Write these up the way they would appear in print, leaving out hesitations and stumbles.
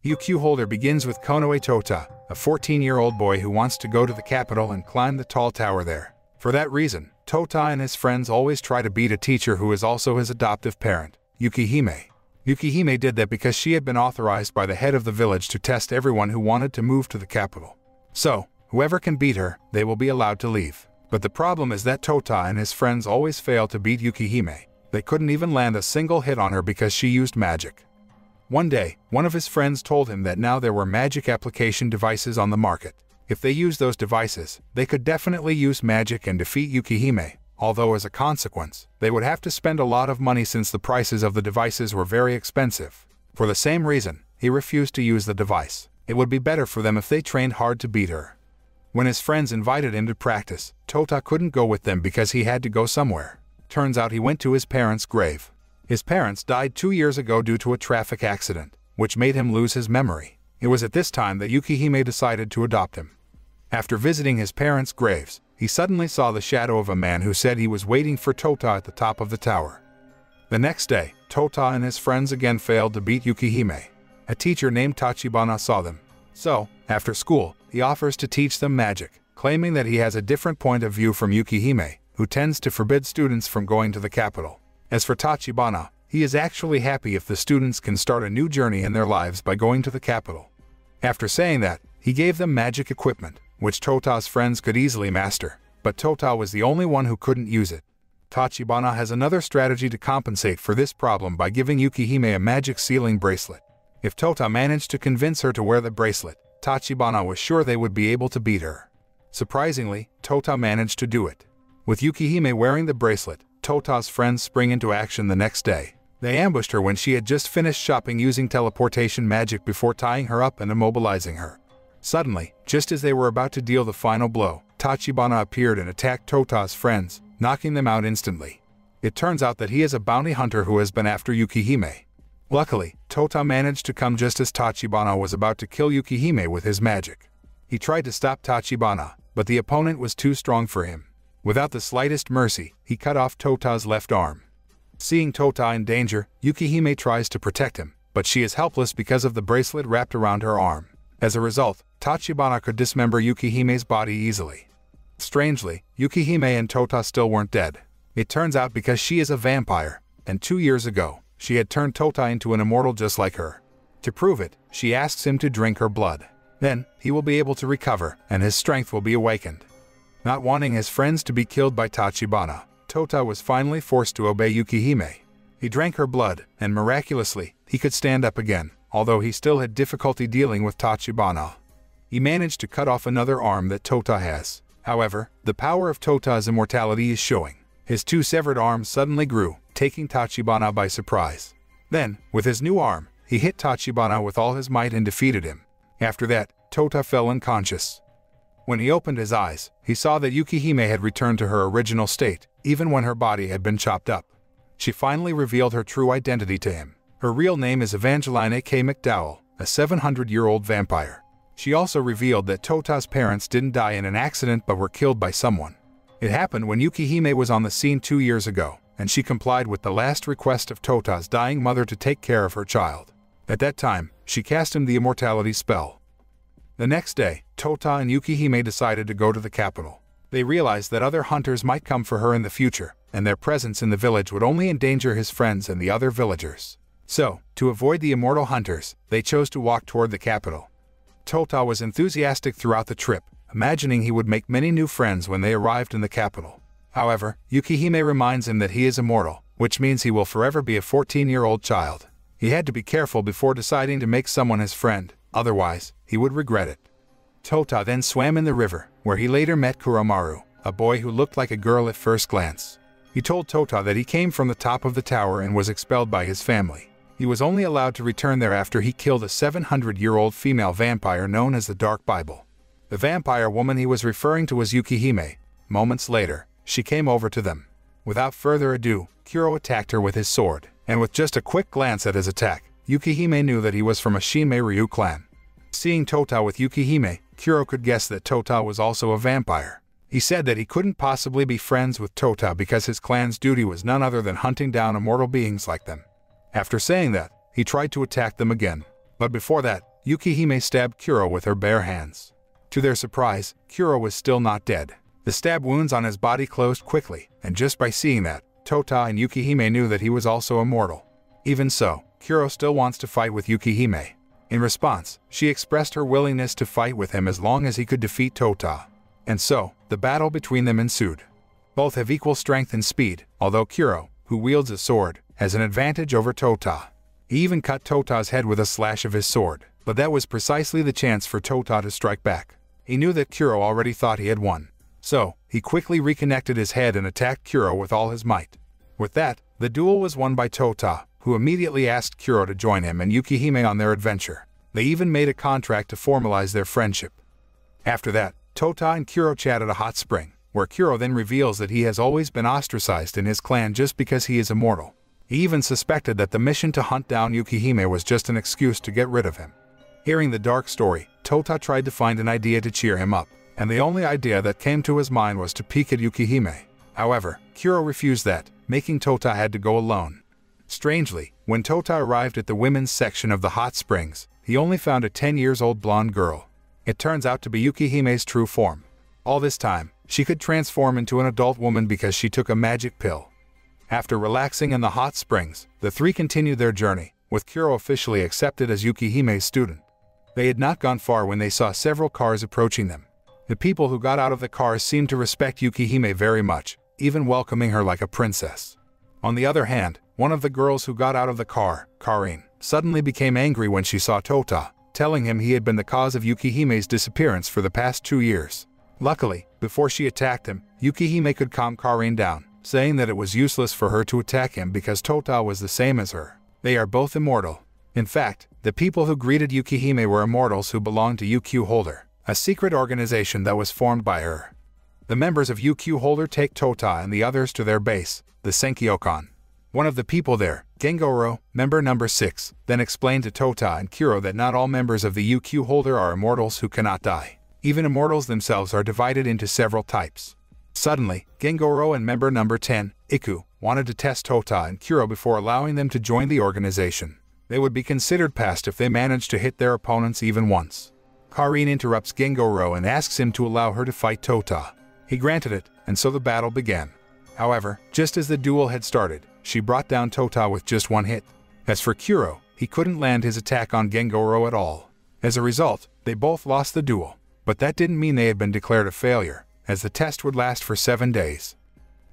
UQ holder begins with Konoe Touta, a 14-year-old boy who wants to go to the capital and climb the tall tower there. For that reason, Touta and his friends always try to beat a teacher who is also his adoptive parent, Yukihime. Yukihime did that because she had been authorized by the head of the village to test everyone who wanted to move to the capital. So, whoever can beat her, they will be allowed to leave. But the problem is that Touta and his friends always fail to beat Yukihime. They couldn't even land a single hit on her because she used magic. One day, one of his friends told him that now there were magic application devices on the market. If they used those devices, they could definitely use magic and defeat Yukihime, although as a consequence, they would have to spend a lot of money since the prices of the devices were very expensive. For the same reason, he refused to use the device. It would be better for them if they trained hard to beat her. When his friends invited him to practice, Touta couldn't go with them because he had to go somewhere. Turns out he went to his parents' grave. His parents died 2 years ago due to a traffic accident, which made him lose his memory. It was at this time that Yukihime decided to adopt him. After visiting his parents' graves, he suddenly saw the shadow of a man who said he was waiting for Touta at the top of the tower. The next day, Touta and his friends again failed to beat Yukihime. A teacher named Tachibana saw them. So, after school, he offers to teach them magic, claiming that he has a different point of view from Yukihime, who tends to forbid students from going to the capital. As for Tachibana, he is actually happy if the students can start a new journey in their lives by going to the capital. After saying that, he gave them magic equipment, which Touta's friends could easily master, but Touta was the only one who couldn't use it. Tachibana has another strategy to compensate for this problem by giving Yukihime a magic sealing bracelet. If Touta managed to convince her to wear the bracelet, Tachibana was sure they would be able to beat her. Surprisingly, Touta managed to do it. With Yukihime wearing the bracelet, Touta's friends spring into action the next day. They ambushed her when she had just finished shopping using teleportation magic before tying her up and immobilizing her. Suddenly, just as they were about to deal the final blow, Tachibana appeared and attacked Touta's friends, knocking them out instantly. It turns out that he is a bounty hunter who has been after Yukihime. Luckily, Touta managed to come just as Tachibana was about to kill Yukihime with his magic. He tried to stop Tachibana, but the opponent was too strong for him. Without the slightest mercy, he cut off Touta's left arm. Seeing Touta in danger, Yukihime tries to protect him, but she is helpless because of the bracelet wrapped around her arm. As a result, Tachibana could dismember Yukihime's body easily. Strangely, Yukihime and Touta still weren't dead. It turns out because she is a vampire, and 2 years ago, she had turned Touta into an immortal just like her. To prove it, she asks him to drink her blood. Then, he will be able to recover, and his strength will be awakened. Not wanting his friends to be killed by Tachibana, Touta was finally forced to obey Yukihime. He drank her blood, and miraculously, he could stand up again, although he still had difficulty dealing with Tachibana. He managed to cut off another arm that Touta has. However, the power of Touta's immortality is showing. His 2 severed arms suddenly grew, taking Tachibana by surprise. Then, with his new arm, he hit Tachibana with all his might and defeated him. After that, Touta fell unconscious. When he opened his eyes, he saw that Yukihime had returned to her original state, even when her body had been chopped up. She finally revealed her true identity to him. Her real name is Evangeline A.K. McDowell, a 700-year-old vampire. She also revealed that Touta's parents didn't die in an accident but were killed by someone. It happened when Yukihime was on the scene 2 years ago, and she complied with the last request of Touta's dying mother to take care of her child. At that time, she cast him the immortality spell. The next day, Touta and Yukihime decided to go to the capital. They realized that other hunters might come for her in the future, and their presence in the village would only endanger his friends and the other villagers. So, to avoid the immortal hunters, they chose to walk toward the capital. Touta was enthusiastic throughout the trip, imagining he would make many new friends when they arrived in the capital. However, Yukihime reminds him that he is immortal, which means he will forever be a 14-year-old child. He had to be careful before deciding to make someone his friend, otherwise, he would regret it. Touta then swam in the river, where he later met Kuromaru, a boy who looked like a girl at first glance. He told Touta that he came from the top of the tower and was expelled by his family. He was only allowed to return there after he killed a 700-year-old female vampire known as the Dark Bible. The vampire woman he was referring to was Yukihime. Moments later, she came over to them. Without further ado, Kuro attacked her with his sword, and with just a quick glance at his attack, Yukihime knew that he was from a Shime-ryu clan. Seeing Touta with Yukihime, Kuro could guess that Touta was also a vampire. He said that he couldn't possibly be friends with Touta because his clan's duty was none other than hunting down immortal beings like them. After saying that, he tried to attack them again. But before that, Yukihime stabbed Kuro with her bare hands. To their surprise, Kuro was still not dead. The stab wounds on his body closed quickly, and just by seeing that, Touta and Yukihime knew that he was also immortal. Even so, Kuro still wants to fight with Yukihime. In response, she expressed her willingness to fight with him as long as he could defeat Touta. And so, the battle between them ensued. Both have equal strength and speed, although Kuro, who wields a sword, has an advantage over Touta. He even cut Touta's head with a slash of his sword, but that was precisely the chance for Touta to strike back. He knew that Kuro already thought he had won. So, he quickly reconnected his head and attacked Kuro with all his might. With that, the duel was won by Touta, who immediately asked Kuro to join him and Yukihime on their adventure. They even made a contract to formalize their friendship. After that, Touta and Kuro chat at a hot spring, where Kuro then reveals that he has always been ostracized in his clan just because he is immortal. He even suspected that the mission to hunt down Yukihime was just an excuse to get rid of him. Hearing the dark story, Touta tried to find an idea to cheer him up, and the only idea that came to his mind was to peek at Yukihime. However, Kuro refused that, making Touta had to go alone. Strangely, when Touta arrived at the women's section of the hot springs, he only found a 10-year-old blonde girl. It turns out to be Yukihime's true form. All this time, she could transform into an adult woman because she took a magic pill. After relaxing in the hot springs, the three continued their journey, with Kuro officially accepted as Yukihime's student. They had not gone far when they saw several cars approaching them. The people who got out of the cars seemed to respect Yukihime very much, even welcoming her like a princess. On the other hand, one of the girls who got out of the car, Karin, suddenly became angry when she saw Touta, telling him he had been the cause of Yukihime's disappearance for the past 2 years. Luckily, before she attacked him, Yukihime could calm Karin down, saying that it was useless for her to attack him because Touta was the same as her. They are both immortal. In fact, the people who greeted Yukihime were immortals who belonged to UQ Holder, a secret organization that was formed by her. The members of UQ Holder take Touta and the others to their base, the Senkyokan. One of the people there, Gengoro, member number 6, then explained to Touta and Kuro that not all members of the UQ Holder are immortals who cannot die. Even immortals themselves are divided into several types. Suddenly, Gengoro and member number 10, Iku, wanted to test Touta and Kuro before allowing them to join the organization. They would be considered passed if they managed to hit their opponents even once. Karin interrupts Gengoro and asks him to allow her to fight Touta. He granted it, and so the battle began. However, just as the duel had started, she brought down Touta with just one hit. As for Kuro, he couldn't land his attack on Gengoro at all. As a result, they both lost the duel. But that didn't mean they had been declared a failure, as the test would last for 7 days.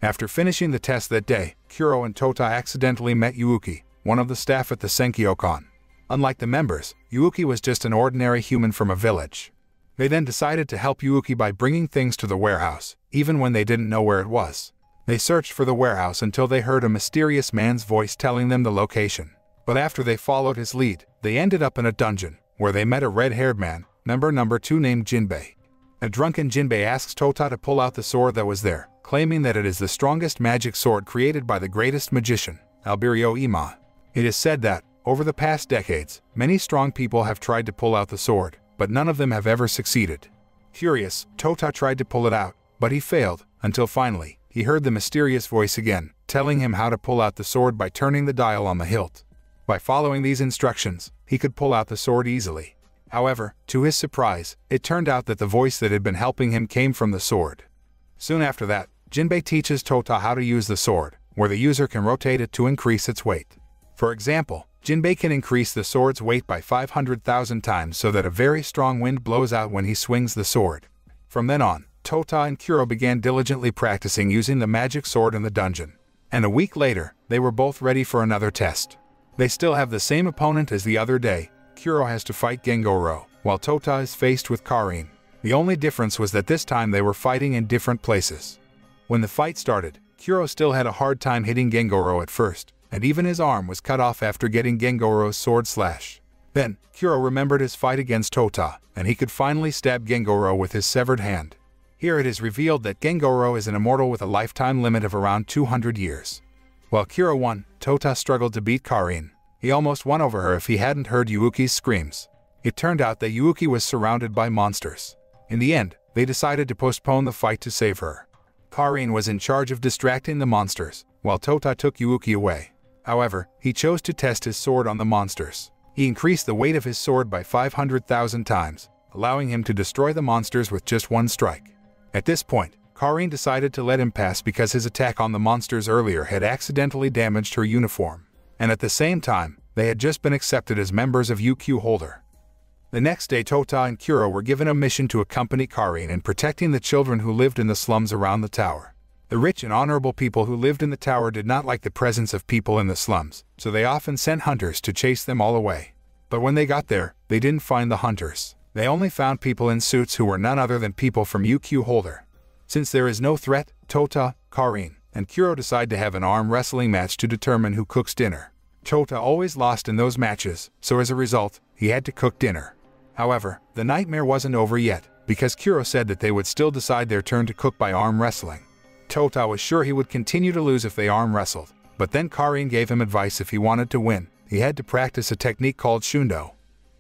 After finishing the test that day, Kuro and Touta accidentally met Yuuki, one of the staff at the Senkyokan. Unlike the members, Yuuki was just an ordinary human from a village. They then decided to help Yuuki by bringing things to the warehouse, even when they didn't know where it was. They searched for the warehouse until they heard a mysterious man's voice telling them the location. But after they followed his lead, they ended up in a dungeon, where they met a red-haired man, member number 2 named Jinbei. A drunken Jinbei asks Touta to pull out the sword that was there, claiming that it is the strongest magic sword created by the greatest magician, Alberio Ima. It is said that, over the past decades, many strong people have tried to pull out the sword, but none of them have ever succeeded. Furious, Touta tried to pull it out, but he failed, until finally, he heard the mysterious voice again, telling him how to pull out the sword by turning the dial on the hilt. By following these instructions, he could pull out the sword easily. However, to his surprise, it turned out that the voice that had been helping him came from the sword. Soon after that, Jinbei teaches Touta how to use the sword, where the user can rotate it to increase its weight. For example, Jinbei can increase the sword's weight by 500,000 times so that a very strong wind blows out when he swings the sword. From then on, Touta and Kuro began diligently practicing using the magic sword in the dungeon. And a week later, they were both ready for another test. They still have the same opponent as the other day. Kuro has to fight Gengoro, while Touta is faced with Karin. The only difference was that this time they were fighting in different places. When the fight started, Kuro still had a hard time hitting Gengoro at first, and even his arm was cut off after getting Gengoro's sword slash. Then, Kuro remembered his fight against Touta, and he could finally stab Gengoro with his severed hand. Here it is revealed that Gengoro is an immortal with a lifetime limit of around 200 years. While Kuro won, Touta struggled to beat Karin. He almost won over her if he hadn't heard Yuuki's screams. It turned out that Yuuki was surrounded by monsters. In the end, they decided to postpone the fight to save her. Karin was in charge of distracting the monsters, while Touta took Yuuki away. However, he chose to test his sword on the monsters. He increased the weight of his sword by 500,000 times, allowing him to destroy the monsters with just one strike. At this point, Karin decided to let him pass because his attack on the monsters earlier had accidentally damaged her uniform, and at the same time, they had just been accepted as members of UQ Holder. The next day, Touta and Kuro were given a mission to accompany Karin in protecting the children who lived in the slums around the tower. The rich and honorable people who lived in the tower did not like the presence of people in the slums, so they often sent hunters to chase them all away. But when they got there, they didn't find the hunters. They only found people in suits who were none other than people from UQ Holder. Since there is no threat, Touta, Karin, and Kuro decide to have an arm wrestling match to determine who cooks dinner. Touta always lost in those matches, so as a result, he had to cook dinner. However, the nightmare wasn't over yet, because Kuro said that they would still decide their turn to cook by arm wrestling. Touta was sure he would continue to lose if they arm wrestled, but then Karin gave him advice if he wanted to win, he had to practice a technique called shundo.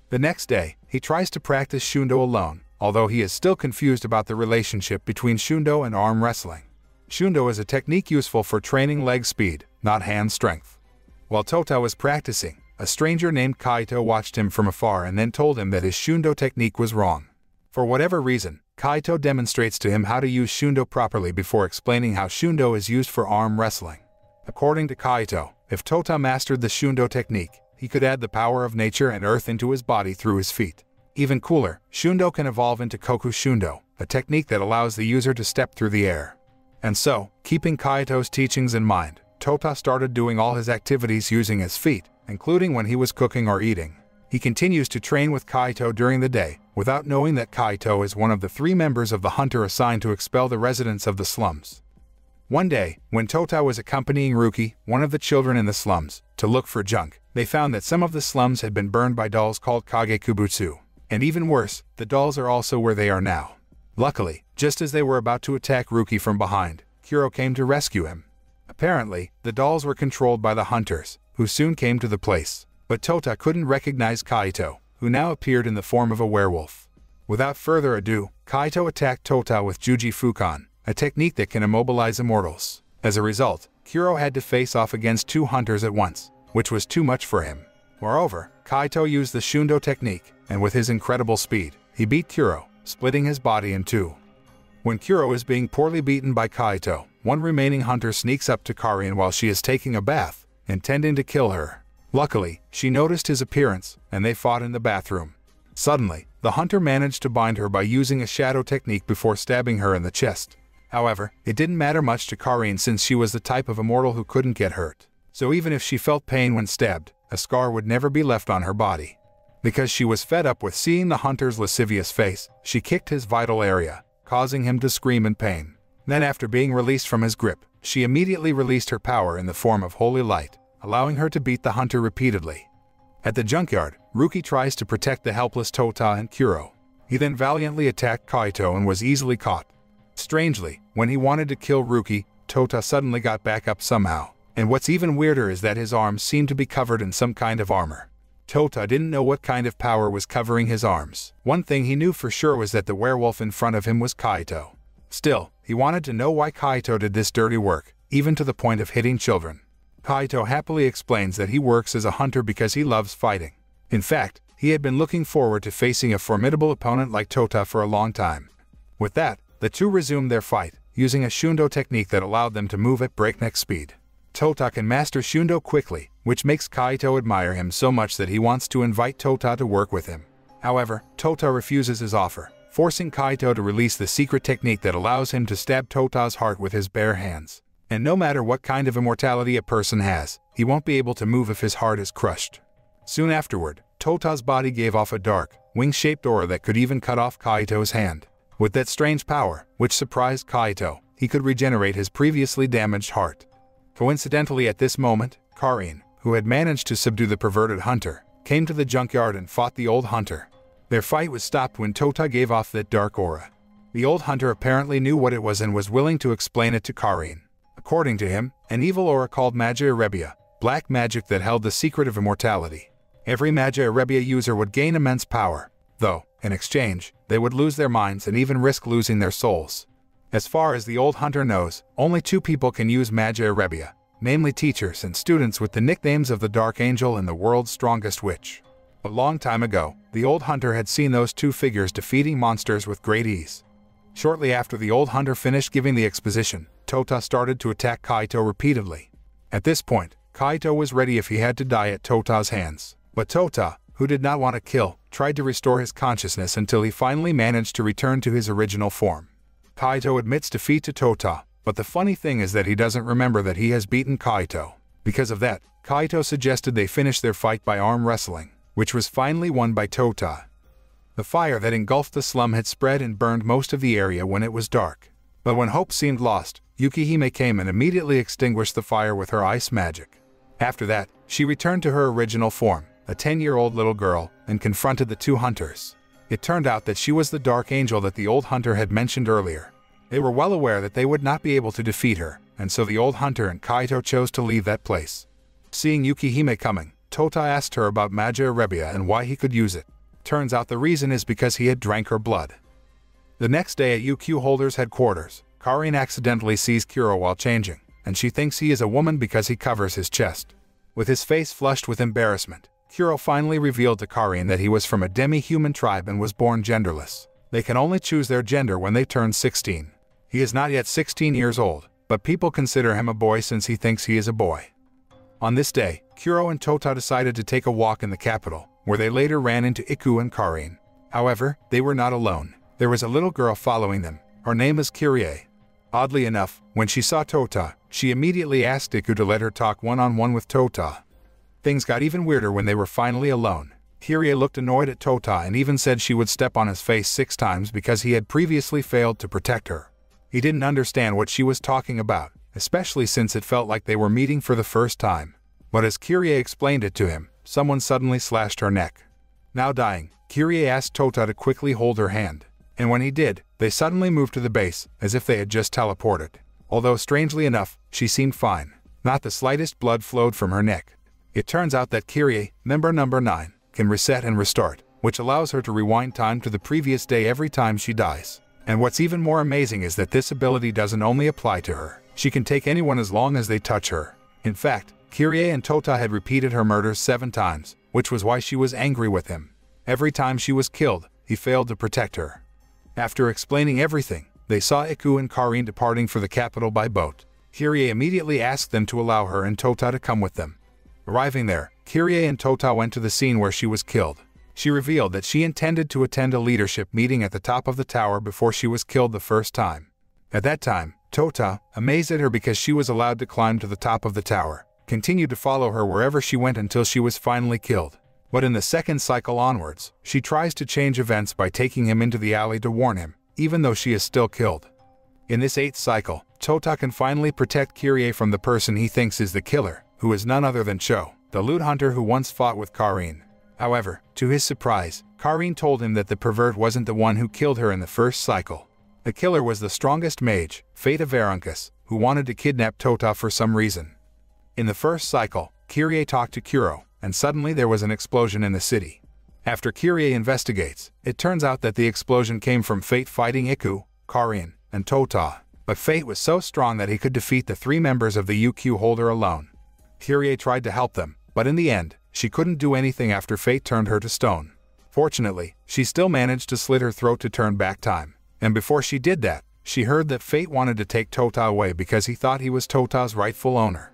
The next day, he tries to practice shundo alone, although he is still confused about the relationship between shundo and arm wrestling. Shundo is a technique useful for training leg speed, not hand strength. While Touta was practicing, a stranger named Kaito watched him from afar and then told him that his shundo technique was wrong. For whatever reason, Kaito demonstrates to him how to use shundo properly before explaining how shundo is used for arm wrestling. According to Kaito, if Touta mastered the shundo technique, he could add the power of nature and earth into his body through his feet. Even cooler, shundo can evolve into koku shundo, a technique that allows the user to step through the air. And so, keeping Kaito's teachings in mind, Touta started doing all his activities using his feet, including when he was cooking or eating. He continues to train with Kaito during the day, without knowing that Kaito is one of the 3 members of the hunter assigned to expel the residents of the slums. One day, when Touta was accompanying Ruki, one of the children in the slums, to look for junk, they found that some of the slums had been burned by dolls called Kagekubutsu. And even worse, the dolls are also where they are now. Luckily, just as they were about to attack Ruki from behind, Kuro came to rescue him. Apparently, the dolls were controlled by the hunters, who soon came to the place. But Touta couldn't recognize Kaito, who now appeared in the form of a werewolf. Without further ado, Kaito attacked Touta with Juji Fukan, a technique that can immobilize immortals. As a result, Kuro had to face off against 2 hunters at once, which was too much for him. Moreover, Kaito used the shundo technique, and with his incredible speed, he beat Kuro, splitting his body in 2. When Kuro is being poorly beaten by Kaito, one remaining hunter sneaks up to Karin while she is taking a bath, intending to kill her. Luckily, she noticed his appearance, and they fought in the bathroom. Suddenly, the hunter managed to bind her by using a shadow technique before stabbing her in the chest. However, it didn't matter much to Karin since she was the type of immortal who couldn't get hurt. So even if she felt pain when stabbed, a scar would never be left on her body. Because she was fed up with seeing the hunter's lascivious face, she kicked his vital area, causing him to scream in pain. Then after being released from his grip, she immediately released her power in the form of holy light, allowing her to beat the hunter repeatedly. At the junkyard, Ruki tries to protect the helpless Touta and Kuro. He then valiantly attacked Kaito and was easily caught. Strangely, when he wanted to kill Ruki, Touta suddenly got back up somehow. And what's even weirder is that his arms seemed to be covered in some kind of armor. Touta didn't know what kind of power was covering his arms. One thing he knew for sure was that the werewolf in front of him was Kaito. Still, he wanted to know why Kaito did this dirty work, even to the point of hitting children. Kaito happily explains that he works as a hunter because he loves fighting. In fact, he had been looking forward to facing a formidable opponent like Touta for a long time. With that, the two resumed their fight, using a shundo technique that allowed them to move at breakneck speed. Touta can master shundo quickly, which makes Kaito admire him so much that he wants to invite Touta to work with him. However, Touta refuses his offer, forcing Kaito to release the secret technique that allows him to stab Touta's heart with his bare hands. And no matter what kind of immortality a person has, he won't be able to move if his heart is crushed. Soon afterward, Touta's body gave off a dark, wing-shaped aura that could even cut off Kaito's hand. With that strange power, which surprised Kaito, he could regenerate his previously damaged heart. Coincidentally at this moment, Karin, who had managed to subdue the perverted hunter, came to the junkyard and fought the old hunter. Their fight was stopped when Touta gave off that dark aura. The old hunter apparently knew what it was and was willing to explain it to Karin. According to him, an evil aura called Magia Erebia, black magic that held the secret of immortality. Every Magia Erebia user would gain immense power, though, in exchange, they would lose their minds and even risk losing their souls. As far as the old hunter knows, only two people can use Magia Erebia, namely teachers and students with the nicknames of the Dark Angel and the World's Strongest Witch. A long time ago, the old hunter had seen those two figures defeating monsters with great ease. Shortly after the old hunter finished giving the exposition, Touta started to attack Kaito repeatedly. At this point, Kaito was ready if he had to die at Touta's hands. But Touta, who did not want to kill, tried to restore his consciousness until he finally managed to return to his original form. Kaito admits defeat to Touta, but the funny thing is that he doesn't remember that he has beaten Kaito. Because of that, Kaito suggested they finish their fight by arm wrestling, which was finally won by Touta. The fire that engulfed the slum had spread and burned most of the area when it was dark. But when hope seemed lost, Yukihime came and immediately extinguished the fire with her ice magic. After that, she returned to her original form, a 10-year-old little girl, and confronted the two hunters. It turned out that she was the dark angel that the old hunter had mentioned earlier. They were well aware that they would not be able to defeat her, and so the old hunter and Kaito chose to leave that place. Seeing Yukihime coming, Touta asked her about magia Rebia and why he could use it. Turns out the reason is because he had drank her blood. The next day at UQ Holder's headquarters, Karin accidentally sees Kuro while changing, and she thinks he is a woman because he covers his chest. With his face flushed with embarrassment, Kuro finally revealed to Karin that he was from a demi-human tribe and was born genderless. They can only choose their gender when they turn 16. He is not yet 16 years old, but people consider him a boy since he thinks he is a boy. On this day, Kuro and Touta decided to take a walk in the capital, where they later ran into Iku and Karin. However, they were not alone. There was a little girl following them. Her name is Kyrie. Oddly enough, when she saw Touta, she immediately asked Iku to let her talk one-on-one with Touta. Things got even weirder when they were finally alone. Kyrie looked annoyed at Touta and even said she would step on his face 6 times because he had previously failed to protect her. He didn't understand what she was talking about, especially since it felt like they were meeting for the first time. But as Kyrie explained it to him, someone suddenly slashed her neck. Now dying, Kyrie asked Touta to quickly hold her hand. And when he did, they suddenly moved to the base, as if they had just teleported. Although strangely enough, she seemed fine. Not the slightest blood flowed from her neck. It turns out that Kyrie, member number 9, can reset and restart, which allows her to rewind time to the previous day every time she dies. And what's even more amazing is that this ability doesn't only apply to her. She can take anyone as long as they touch her. In fact, Kyrie and Touta had repeated her murders 7 times, which was why she was angry with him. Every time she was killed, he failed to protect her. After explaining everything, they saw Iku and Karin departing for the capital by boat. Kyrie immediately asked them to allow her and Touta to come with them. Arriving there, Kyrie and Touta went to the scene where she was killed. She revealed that she intended to attend a leadership meeting at the top of the tower before she was killed the first time. At that time, Touta, amazed at her because she was allowed to climb to the top of the tower, continued to follow her wherever she went until she was finally killed. But in the second cycle onwards, she tries to change events by taking him into the alley to warn him, even though she is still killed. In this 8th cycle, Touta can finally protect Kyrie from the person he thinks is the killer, who is none other than Cho, the loot hunter who once fought with Karin. However, to his surprise, Karin told him that the pervert wasn't the one who killed her in the first cycle. The killer was the strongest mage, Fate of Veruncus, who wanted to kidnap Touta for some reason. In the first cycle, Kyrie talked to Kuro, and suddenly there was an explosion in the city. After Kyrie investigates, it turns out that the explosion came from Fate fighting Iku, Karin, and Touta. But Fate was so strong that he could defeat the 3 members of the UQ holder alone. Kyrie tried to help them, but in the end, she couldn't do anything after Fate turned her to stone. Fortunately, she still managed to slit her throat to turn back time. And before she did that, she heard that Fate wanted to take Touta away because he thought he was Touta's rightful owner.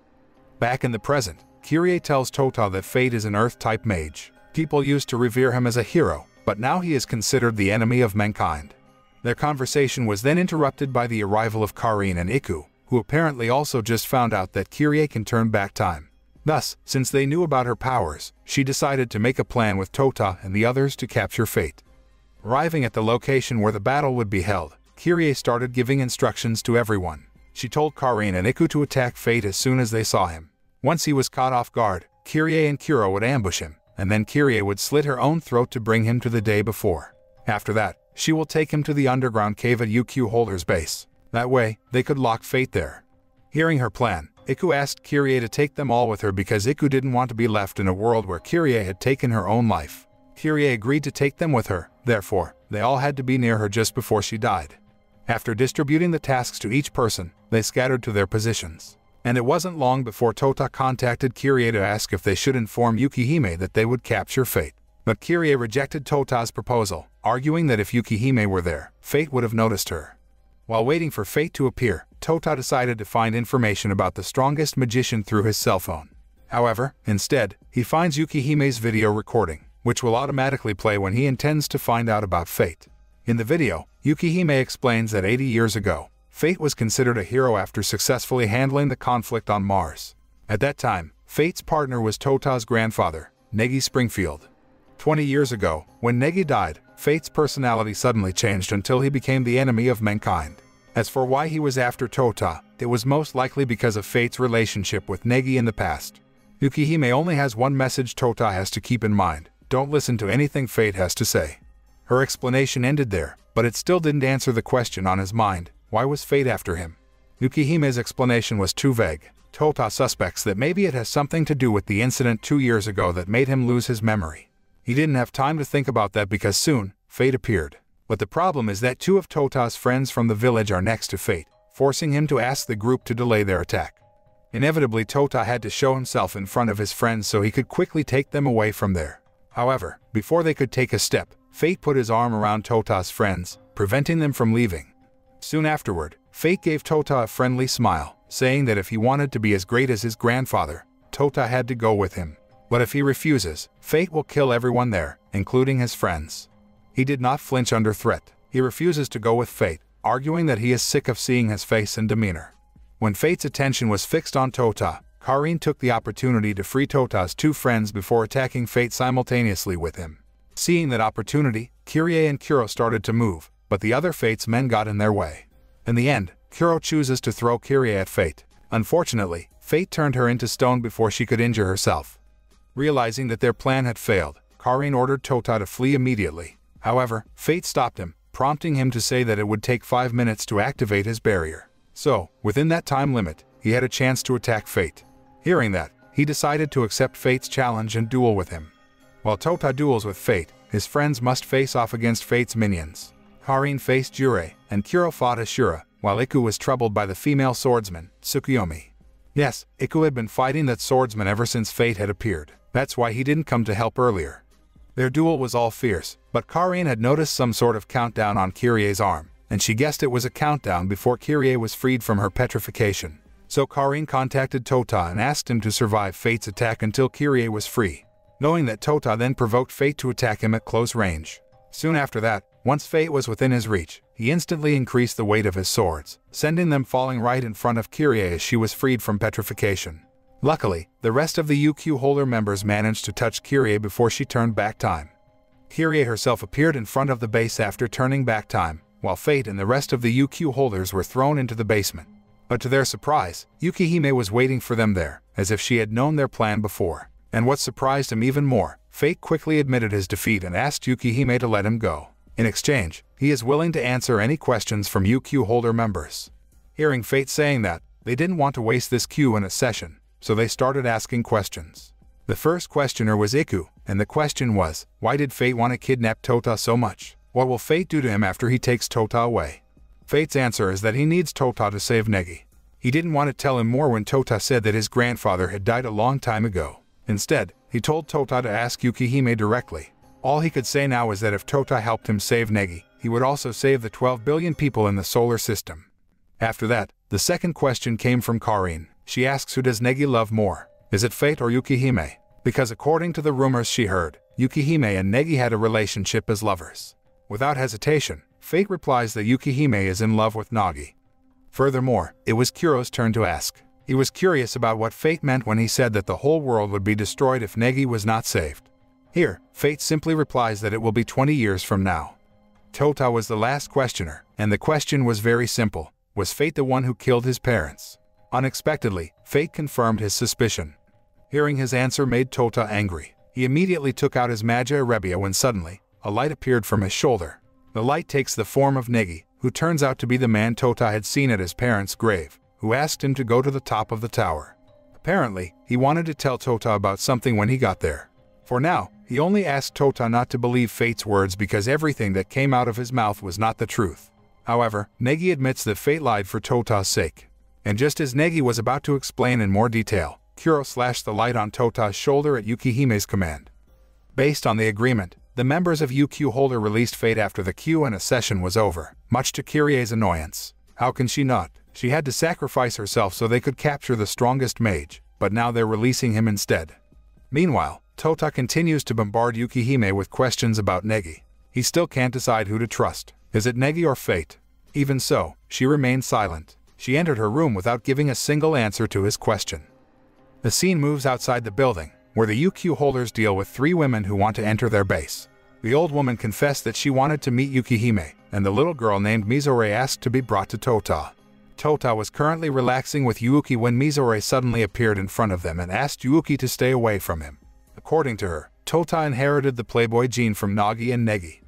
Back in the present, Kyrie tells Touta that Fate is an Earth-type mage. People used to revere him as a hero, but now he is considered the enemy of mankind. Their conversation was then interrupted by the arrival of Karin and Iku, who apparently also just found out that Kyrie can turn back time. Thus, since they knew about her powers, she decided to make a plan with Touta and the others to capture Fate. Arriving at the location where the battle would be held, Kyrie started giving instructions to everyone. She told Karin and Iku to attack Fate as soon as they saw him. Once he was caught off guard, Kyrie and Kuro would ambush him, and then Kyrie would slit her own throat to bring him to the day before. After that, she will take him to the underground cave at UQ Holder's base. That way, they could lock Fate there. Hearing her plan, Iku asked Kyrie to take them all with her because Iku didn't want to be left in a world where Kyrie had taken her own life. Kyrie agreed to take them with her, therefore, they all had to be near her just before she died. After distributing the tasks to each person, they scattered to their positions. And it wasn't long before Touta contacted Kyrie to ask if they should inform Yukihime that they would capture Fate. But Kirie rejected Touta's proposal, arguing that if Yukihime were there, Fate would have noticed her. While waiting for Fate to appear, Touta decided to find information about the strongest magician through his cell phone. However, instead, he finds Yukihime's video recording, which will automatically play when he intends to find out about Fate. In the video, Yukihime explains that 80 years ago, Fate was considered a hero after successfully handling the conflict on Mars. At that time, Fate's partner was Touta's grandfather, Negi Springfield. 20 years ago, when Negi died, Fate's personality suddenly changed until he became the enemy of mankind. As for why he was after Touta, it was most likely because of Fate's relationship with Negi in the past. Yukihime only has one message Touta has to keep in mind: don't listen to anything Fate has to say. Her explanation ended there, but it still didn't answer the question on his mind: why was Fate after him? Yukihime's explanation was too vague. Touta suspects that maybe it has something to do with the incident 2 years ago that made him lose his memory. He didn't have time to think about that because soon, Fate appeared. But the problem is that 2 of Touta's friends from the village are next to Fate, forcing him to ask the group to delay their attack. Inevitably, Touta had to show himself in front of his friends so he could quickly take them away from there. However, before they could take a step, Fate put his arm around Touta's friends, preventing them from leaving. Soon afterward, Fate gave Touta a friendly smile, saying that if he wanted to be as great as his grandfather, Touta had to go with him. But if he refuses, Fate will kill everyone there, including his friends. He did not flinch under threat. He refuses to go with Fate, arguing that he is sick of seeing his face and demeanor. When Fate's attention was fixed on Touta, Karin took the opportunity to free Touta's 2 friends before attacking Fate simultaneously with him. Seeing that opportunity, Kirie and Kuro started to move, but the other Fate's men got in their way. In the end, Kuro chooses to throw Kirie at Fate. Unfortunately, Fate turned her into stone before she could injure herself. Realizing that their plan had failed, Karin ordered Touta to flee immediately. However, Fate stopped him, prompting him to say that it would take 5 minutes to activate his barrier. So, within that time limit, he had a chance to attack Fate. Hearing that, he decided to accept Fate's challenge and duel with him. While Touta duels with Fate, his friends must face off against Fate's minions. Karin faced Jurei, and Kuro fought Ashura, while Iku was troubled by the female swordsman, Tsukuyomi. Yes, Iku had been fighting that swordsman ever since Fate had appeared. That's why he didn't come to help earlier. Their duel was all fierce, but Karin had noticed some sort of countdown on Kirie's arm, and she guessed it was a countdown before Kirie was freed from her petrification. So Karin contacted Touta and asked him to survive Fate's attack until Kirie was free, knowing that Touta then provoked Fate to attack him at close range. Soon after that, once Fate was within his reach, he instantly increased the weight of his swords, sending them falling right in front of Kirie as she was freed from petrification. Luckily, the rest of the UQ holder members managed to touch Kirie before she turned back time. Kirie herself appeared in front of the base after turning back time, while Fate and the rest of the UQ holders were thrown into the basement. But to their surprise, Yukihime was waiting for them there, as if she had known their plan before. And what surprised him even more, Fate quickly admitted his defeat and asked Yukihime to let him go. In exchange, he is willing to answer any questions from UQ holder members. Hearing Fate saying that, they didn't want to waste this queue in a session, so they started asking questions. The first questioner was Iku, and the question was, why did Fate want to kidnap Touta so much? What will Fate do to him after he takes Touta away? Fate's answer is that he needs Touta to save Negi. He didn't want to tell him more when Touta said that his grandfather had died a long time ago. Instead, he told Touta to ask Yukihime directly. All he could say now is that if Touta helped him save Negi, he would also save the 12 billion people in the solar system. After that, the second question came from Karin. She asks who does Negi love more? Is it Fate or Yukihime? Because according to the rumors she heard, Yukihime and Negi had a relationship as lovers. Without hesitation, Fate replies that Yukihime is in love with Nagi. Furthermore, it was Kuro's turn to ask. He was curious about what Fate meant when he said that the whole world would be destroyed if Negi was not saved. Here, Fate simply replies that it will be 20 years from now. Touta was the last questioner, and the question was very simple. Was Fate the one who killed his parents? Unexpectedly, Fate confirmed his suspicion. Hearing his answer made Touta angry. He immediately took out his Magia Erebia when suddenly, a light appeared from his shoulder. The light takes the form of Negi, who turns out to be the man Touta had seen at his parents' grave, who asked him to go to the top of the tower. Apparently, he wanted to tell Touta about something when he got there. For now, he only asked Touta not to believe Fate's words because everything that came out of his mouth was not the truth. However, Negi admits that Fate lied for Touta's sake. And just as Negi was about to explain in more detail, Kuro slashed the light on Touta's shoulder at Yukihime's command. Based on the agreement, the members of UQ Holder released Fate after the Q&A session was over, much to Kyrie's annoyance. How can she not? She had to sacrifice herself so they could capture the strongest mage, but now they're releasing him instead. Meanwhile, Touta continues to bombard Yukihime with questions about Negi. He still can't decide who to trust. Is it Negi or Fate? Even so, she remained silent. She entered her room without giving a single answer to his question. The scene moves outside the building, where the UQ holders deal with 3 women who want to enter their base. The old woman confessed that she wanted to meet Yukihime, and the little girl named Mizore asked to be brought to Touta. Touta was currently relaxing with Yuuki when Mizore suddenly appeared in front of them and asked Yuuki to stay away from him. According to her, Touta inherited the playboy gene from Nagi and Negi.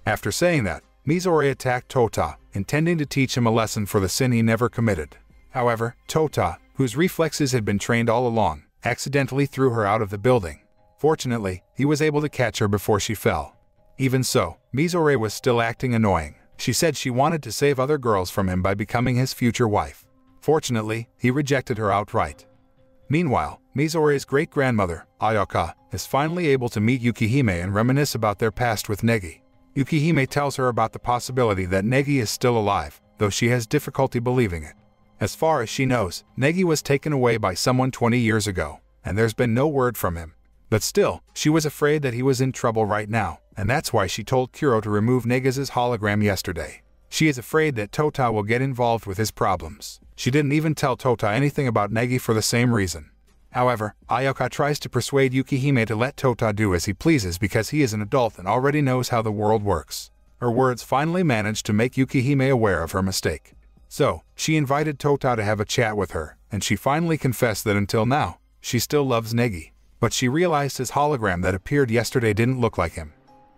After saying that, Mizore attacked Touta, intending to teach him a lesson for the sin he never committed. However, Touta, whose reflexes had been trained all along, accidentally threw her out of the building. Fortunately, he was able to catch her before she fell. Even so, Mizore was still acting annoying. She said she wanted to save other girls from him by becoming his future wife. Fortunately, he rejected her outright. Meanwhile, Mizore's great-grandmother, Ayaka, is finally able to meet Yukihime and reminisce about their past with Negi. Yukihime tells her about the possibility that Negi is still alive, though she has difficulty believing it. As far as she knows, Negi was taken away by someone 20 years ago, and there's been no word from him. But still, she was afraid that he was in trouble right now, and that's why she told Kuro to remove Negi's hologram yesterday. She is afraid that Touta will get involved with his problems. She didn't even tell Touta anything about Negi for the same reason. However, Ayaka tries to persuade Yukihime to let Touta do as he pleases because he is an adult and already knows how the world works. Her words finally managed to make Yukihime aware of her mistake. So, she invited Touta to have a chat with her, and she finally confessed that until now, she still loves Negi. But she realized his hologram that appeared yesterday didn't look like him.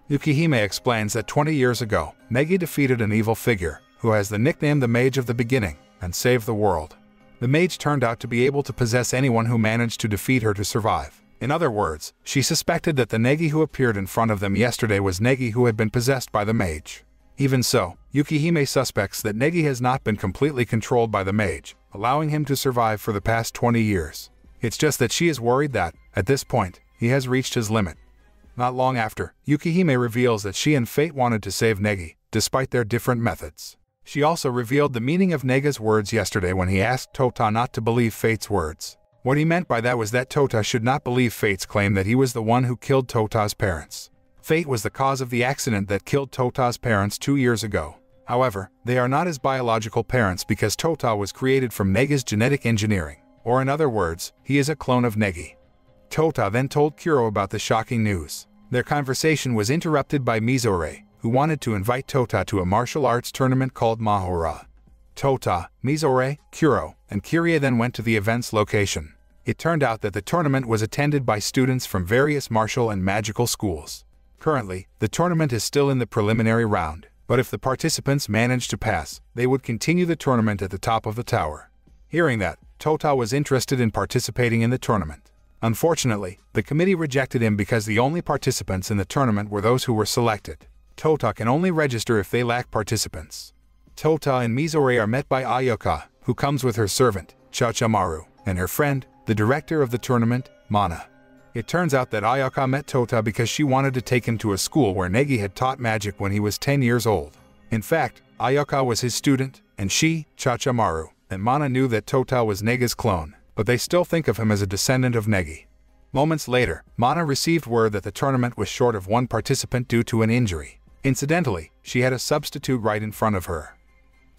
Yukihime explains that 20 years ago, Negi defeated an evil figure, who has the nickname the Mage of the Beginning, and saved the world. The mage turned out to be able to possess anyone who managed to defeat her to survive. In other words, she suspected that the Negi who appeared in front of them yesterday was Negi who had been possessed by the mage. Even so, Yukihime suspects that Negi has not been completely controlled by the mage, allowing him to survive for the past 20 years. It's just that she is worried that, at this point, he has reached his limit. Not long after, Yukihime reveals that she and Fate wanted to save Negi, despite their different methods. She also revealed the meaning of Negi's words yesterday when he asked Touta not to believe Fate's words. What he meant by that was that Touta should not believe Fate's claim that he was the one who killed Touta's parents. Fate was the cause of the accident that killed Touta's parents 2 years ago. However, they are not his biological parents because Touta was created from Negi's genetic engineering. Or in other words, he is a clone of Negi. Touta then told Kuro about the shocking news. Their conversation was interrupted by Mizore, who wanted to invite Touta to a martial arts tournament called Mahora. Touta, Mizore, Kuro, and Kirie then went to the event's location. It turned out that the tournament was attended by students from various martial and magical schools. Currently, the tournament is still in the preliminary round, but if the participants managed to pass, they would continue the tournament at the top of the tower. Hearing that, Touta was interested in participating in the tournament. Unfortunately, the committee rejected him because the only participants in the tournament were those who were selected. Touta can only register if they lack participants. Touta and Mizore are met by Ayaka, who comes with her servant, Chachamaru, and her friend, the director of the tournament, Mana. It turns out that Ayaka met Touta because she wanted to take him to a school where Negi had taught magic when he was 10 years old. In fact, Ayaka was his student, and she, Chachamaru, and Mana knew that Touta was Negi's clone, but they still think of him as a descendant of Negi. Moments later, Mana received word that the tournament was short of one participant due to an injury. Incidentally, she had a substitute right in front of her.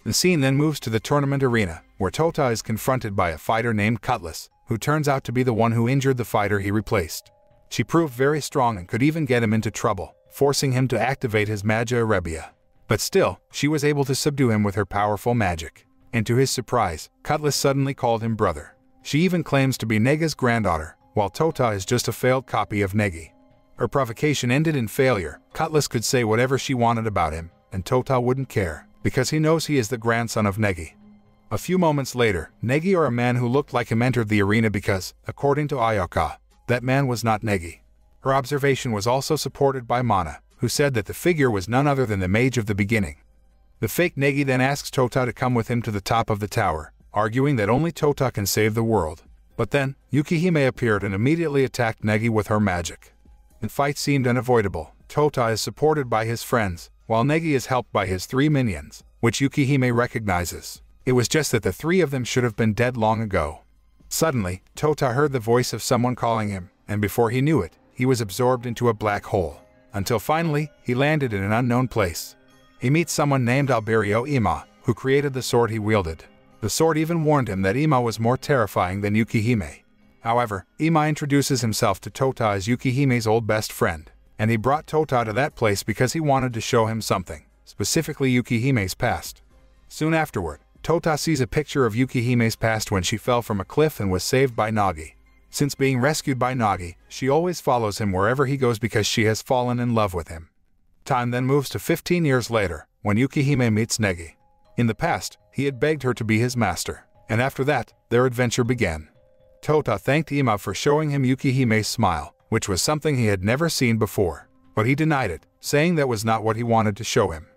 The scene then moves to the tournament arena, where Touta is confronted by a fighter named Cutlass, who turns out to be the one who injured the fighter he replaced. She proved very strong and could even get him into trouble, forcing him to activate his Magia Erebia. But still, she was able to subdue him with her powerful magic. And to his surprise, Cutlass suddenly called him brother. She even claims to be Negi's granddaughter, while Touta is just a failed copy of Negi. Her provocation ended in failure. Cutlass could say whatever she wanted about him, and Touta wouldn't care, because he knows he is the grandson of Negi. A few moments later, Negi or a man who looked like him entered the arena because, according to Ayaka, that man was not Negi. Her observation was also supported by Mana, who said that the figure was none other than the Mage of the Beginning. The fake Negi then asks Touta to come with him to the top of the tower, arguing that only Touta can save the world. But then, Yukihime appeared and immediately attacked Negi with her magic. The fight seemed unavoidable. Touta is supported by his friends, while Negi is helped by his 3 minions, which Yukihime recognizes. It was just that the 3 of them should have been dead long ago. Suddenly, Touta heard the voice of someone calling him, and before he knew it, he was absorbed into a black hole. Until finally, he landed in an unknown place. He meets someone named Alberio Ima, who created the sword he wielded. The sword even warned him that Ima was more terrifying than Yukihime. However, Ima introduces himself to Touta as Yukihime's old best friend, and he brought Touta to that place because he wanted to show him something, specifically Yukihime's past. Soon afterward, Touta sees a picture of Yukihime's past when she fell from a cliff and was saved by Nagi. Since being rescued by Nagi, she always follows him wherever he goes because she has fallen in love with him. Time then moves to 15 years later, when Yukihime meets Negi. In the past, he had begged her to be his master, and after that, their adventure began. Touta thanked Ima for showing him Yukihime's smile, which was something he had never seen before, but he denied it, saying that was not what he wanted to show him.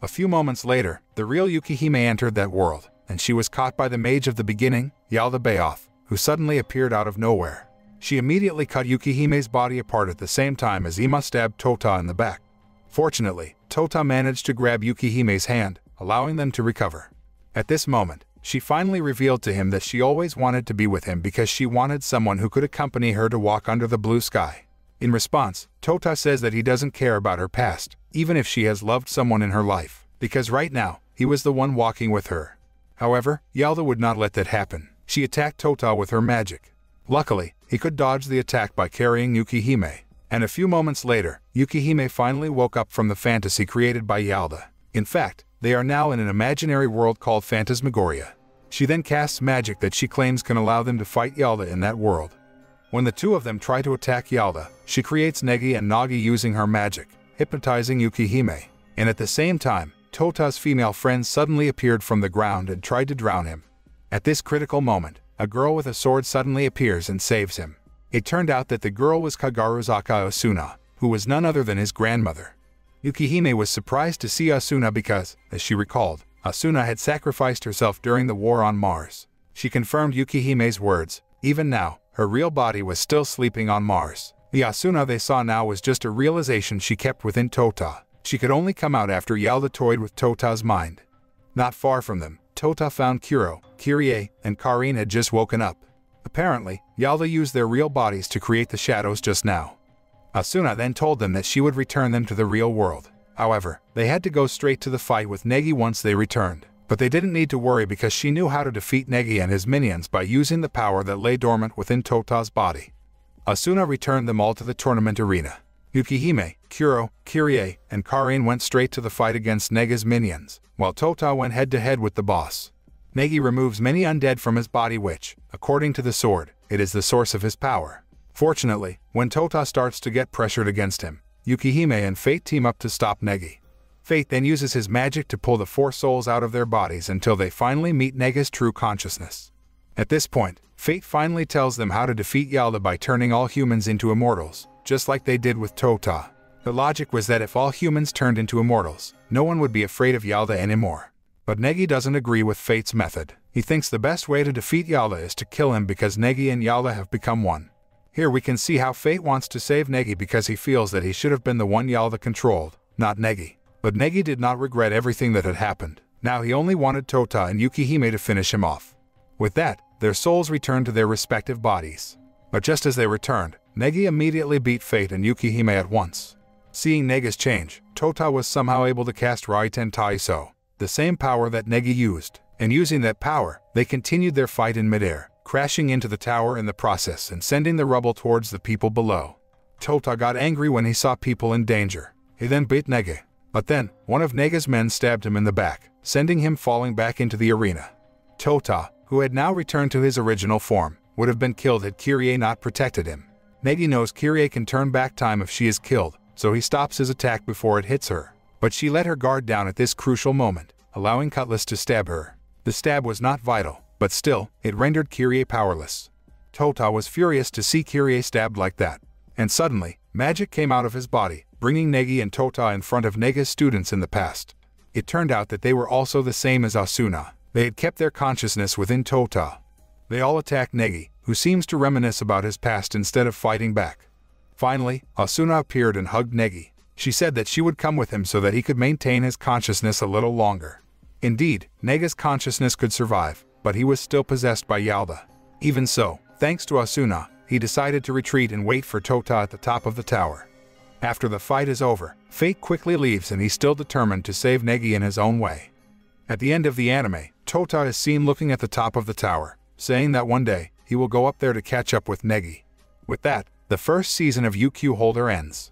A few moments later, the real Yukihime entered that world, and she was caught by the mage of the beginning, Yalda Bayoth, who suddenly appeared out of nowhere. She immediately cut Yukihime's body apart at the same time as Ima stabbed Touta in the back. Fortunately, Touta managed to grab Yukihime's hand, allowing them to recover. At this moment, she finally revealed to him that she always wanted to be with him because she wanted someone who could accompany her to walk under the blue sky. In response, Touta says that he doesn't care about her past, even if she has loved someone in her life, because right now, he was the one walking with her. However, Yalda would not let that happen. She attacked Touta with her magic. Luckily, he could dodge the attack by carrying Yukihime, and a few moments later, Yukihime finally woke up from the fantasy created by Yalda. In fact, they are now in an imaginary world called Phantasmagoria. She then casts magic that she claims can allow them to fight Yalda in that world. When the 2 of them try to attack Yalda, she creates Negi and Nagi using her magic, hypnotizing Yukihime. And at the same time, Touta's female friend suddenly appeared from the ground and tried to drown him. At this critical moment, a girl with a sword suddenly appears and saves him. It turned out that the girl was Kagarizaka Asuna, who was none other than his grandmother. Yukihime was surprised to see Asuna because, as she recalled, Asuna had sacrificed herself during the war on Mars. She confirmed Yukihime's words. Even now, her real body was still sleeping on Mars. The Asuna they saw now was just a realization she kept within Touta. She could only come out after Yalda toyed with Touta's mind. Not far from them, Touta found Kuro, Kyrie, and Karin had just woken up. Apparently, Yalda used their real bodies to create the shadows just now. Asuna then told them that she would return them to the real world. However, they had to go straight to the fight with Negi once they returned. But they didn't need to worry because she knew how to defeat Negi and his minions by using the power that lay dormant within Touta's body. Asuna returned them all to the tournament arena. Yukihime, Kuro, Kyrie, and Karin went straight to the fight against Negi's minions, while Touta went head-to-head with the boss. Negi removes many undead from his body which, according to the sword, it is the source of his power. Fortunately, when Touta starts to get pressured against him, Yukihime and Fate team up to stop Negi. Fate then uses his magic to pull the 4 souls out of their bodies until they finally meet Negi's true consciousness. At this point, Fate finally tells them how to defeat Yalda by turning all humans into immortals, just like they did with Touta. The logic was that if all humans turned into immortals, no one would be afraid of Yalda anymore. But Negi doesn't agree with Fate's method. He thinks the best way to defeat Yalda is to kill him because Negi and Yalda have become one. Here we can see how Fate wants to save Negi because he feels that he should have been the one Yalda controlled, not Negi. But Negi did not regret everything that had happened. Now he only wanted Touta and Yukihime to finish him off. With that, their souls returned to their respective bodies. But just as they returned, Negi immediately beat Fate and Yukihime at once. Seeing Negi's change, Touta was somehow able to cast Raiten Taiso, the same power that Negi used, and using that power, they continued their fight in midair, crashing into the tower in the process and sending the rubble towards the people below. Touta got angry when he saw people in danger. He then beat Negi. But then, one of Negi's men stabbed him in the back, sending him falling back into the arena. Touta, who had now returned to his original form, would have been killed had Kyrie not protected him. Negi knows Kyrie can turn back time if she is killed, so he stops his attack before it hits her. But she let her guard down at this crucial moment, allowing Cutlass to stab her. The stab was not vital, but still, it rendered Kyrie powerless. Touta was furious to see Kyrie stabbed like that. And suddenly, magic came out of his body, bringing Negi and Touta in front of Negi's students in the past. It turned out that they were also the same as Asuna. They had kept their consciousness within Touta. They all attacked Negi, who seems to reminisce about his past instead of fighting back. Finally, Asuna appeared and hugged Negi. She said that she would come with him so that he could maintain his consciousness a little longer. Indeed, Nega's consciousness could survive, but he was still possessed by Yalda. Even so, thanks to Asuna, he decided to retreat and wait for Touta at the top of the tower. After the fight is over, Fate quickly leaves and he's still determined to save Negi in his own way. At the end of the anime, Touta is seen looking at the top of the tower, saying that one day, he will go up there to catch up with Negi. With that, the first season of UQ Holder ends.